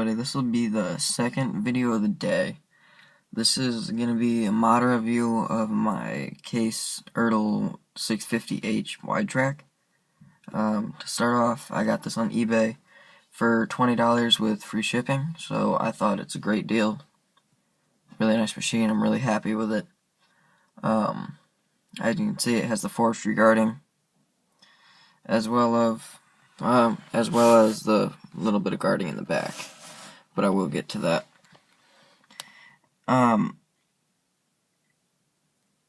everybody, this will be the second video of the day. This is going to be a mod review of my Case Ertl 650H wide track. To start off, I got this on eBay for $20 with free shipping, so I thought it's a great deal. Really nice machine, I'm really happy with it. As you can see, it has the forestry guarding, as well as the little bit of guarding in the back, but I will get to that.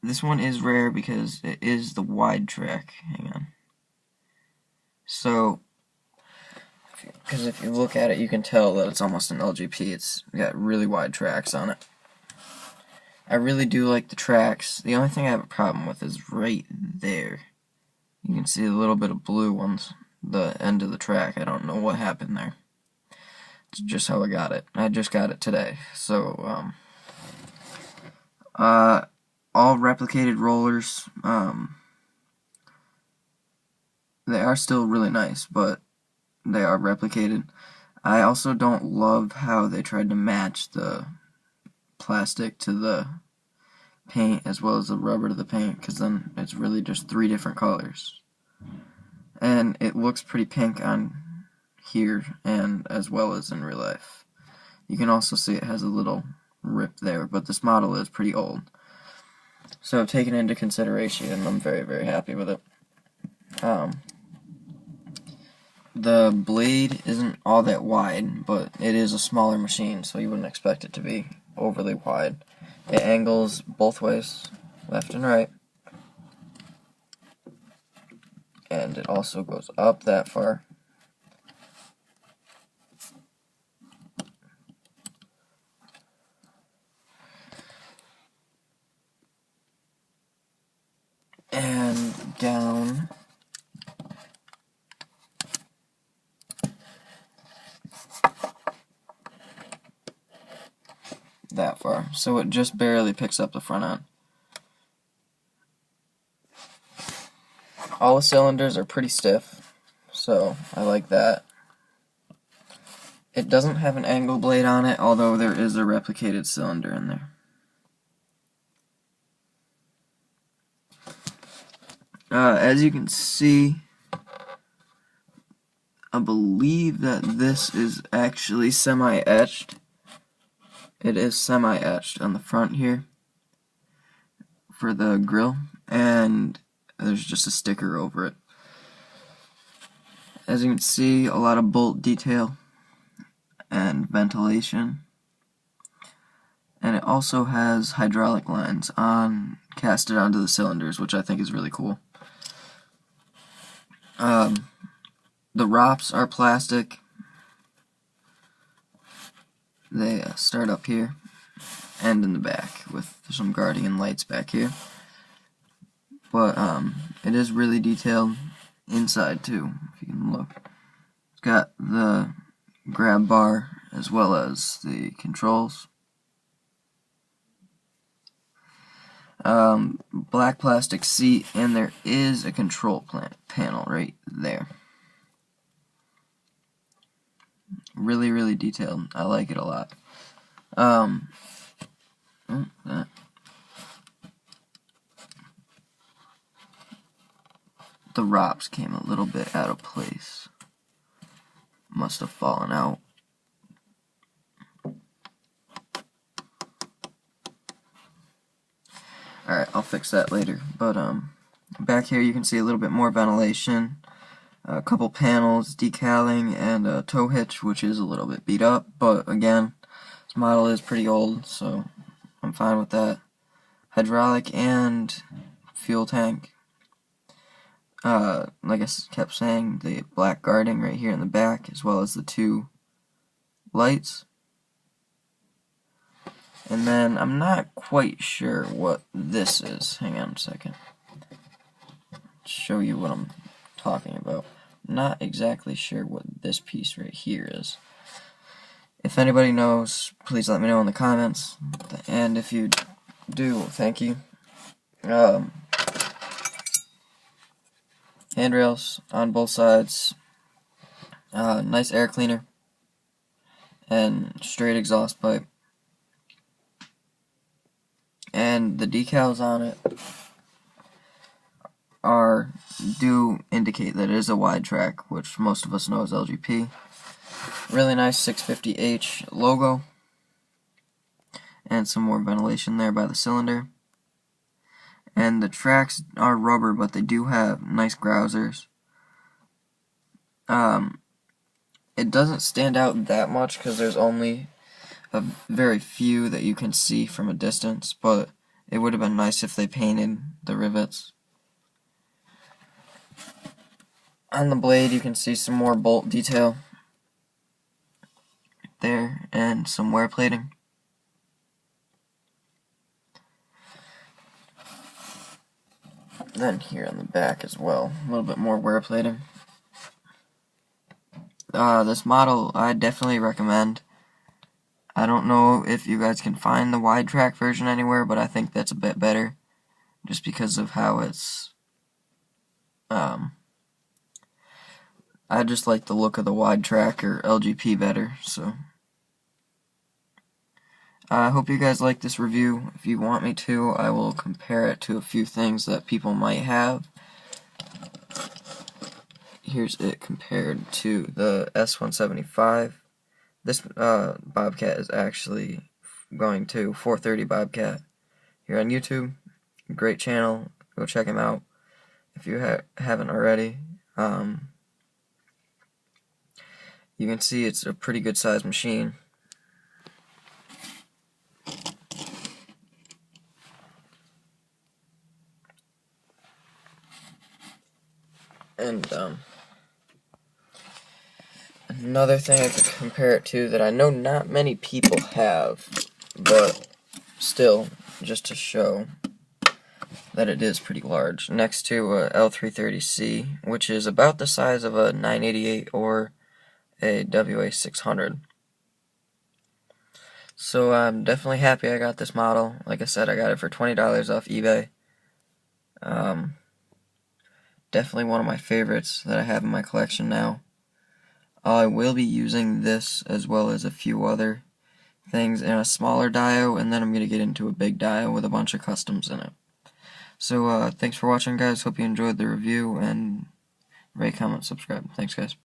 This one is rare because it is the wide track. Hang on. So, because if you look at it, you can tell that it's almost an LGP. It's got really wide tracks on it. I really do like the tracks. The only thing I have a problem with is right there. You can see a little bit of blue on the end of the track. I don't know what happened there. It's just how I got it. I just got it today. So, all replicated rollers. They are still really nice, but they are replicated. I also don't love how they tried to match the plastic to the paint as well as the rubber to the paint, because then it's really just three different colors. And it looks pretty pink on here and as well as in real life. You can also see it has a little rip there, but this model is pretty old. So taken into consideration, I'm very, very happy with it. The blade isn't all that wide, but it is a smaller machine, so you wouldn't expect it to be overly wide. It angles both ways, left and right. And it also goes up that far. And down. That far. So it just barely picks up the front end. All the cylinders are pretty stiff, so I like that. It doesn't have an angle blade on it, although there is a replicated cylinder in there. As you can see, I believe that this is actually semi-etched. It is semi-etched on the front here for the grill, and there's just a sticker over it. As you can see, a lot of bolt detail and ventilation, and it also has hydraulic lines casted onto the cylinders, which I think is really cool. The ROPs are plastic. They start up here and in the back with some guarding and lights back here. But it is really detailed inside too, if you can look. It's got the grab bar as well as the controls. Black plastic seat, and there is a control panel right there. Really, really detailed. I like it a lot. The ROPs came a little bit out of place. Must have fallen out. Alright, I'll fix that later. But back here you can see a little bit more ventilation, a couple panels, decaling, and a tow hitch, which is a little bit beat up, but again, this model is pretty old, so I'm fine with that. Hydraulic and fuel tank. Like I kept saying, the black guarding right here in the back, as well as the two lights. And then I'm not quite sure what this is. Hang on a second. Show you what I'm talking about. Not exactly sure what this piece right here is. If anybody knows, please let me know in the comments. And if you do, thank you. Handrails on both sides. Nice air cleaner. and straight exhaust pipe. And the decals on it do indicate that it is a wide track, which most of us know as LGP. Really nice 650H logo, and some more ventilation there by the cylinder. And the tracks are rubber, but they do have nice grousers. It doesn't stand out that much because there's only a very few that you can see from a distance, but it would have been nice if they painted the rivets. On the blade you can see some more bolt detail there and some wear plating. Then here on the back as well, a little bit more wear plating. This model I definitely recommend. I don't know if you guys can find the wide track version anywhere, but I think that's a bit better, just because of how it's, I just like the look of the wide track or LGP better, so. I hope you guys like this review. If you want me to, I will compare it to a few things that people might have. Here's it compared to the S175. This Bobcat is actually going to 430 Bobcat here on YouTube. Great channel. Go check him out if you haven't already. You can see it's a pretty good sized machine. And another thing I could compare it to that I know not many people have, but still, just to show that it is pretty large, next to a L330C, which is about the size of a 988 or a WA600. So I'm definitely happy I got this model. Like I said, I got it for $20 off eBay. Definitely one of my favorites that I have in my collection now. I will be using this as well as a few other things in a smaller dial, and then I'm going to get into a big dial with a bunch of customs in it. So thanks for watching, guys. Hope you enjoyed the review, and rate, comment, subscribe. Thanks, guys.